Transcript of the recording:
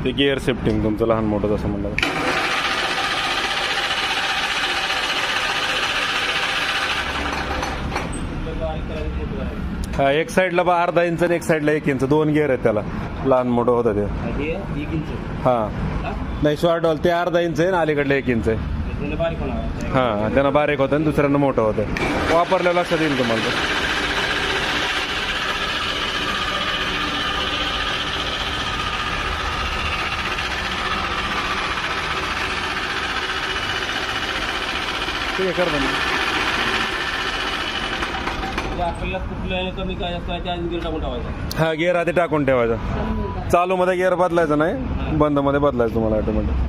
ते gear shifting तुमचं लहान मोठं जसं म्हणलं. हा, एक साईडला बा अर्धा इंच आणि एक साईडला 1 इंच, 2 गिअर आहेत त्याला. लहान मोठं होतं ते. हा नाही, शॉर्ट हॉल ते अर्धा इंच आहे ना, अलीकडलं 1 इंच आहे. हा, त्यांना बारीक होतं आणि दुसऱ्यांना मोठं होतं. वापरल्यावर लक्षात येईल तुम्हाला. ठीक आहे, कर म्हणजे हा, गिअर आधी टाकून ठेवायचा. चालू मध्ये गिअर बदलायचा नाही, बंद मध्ये बदलायचं तुम्हाला ऑटोमॅटिक.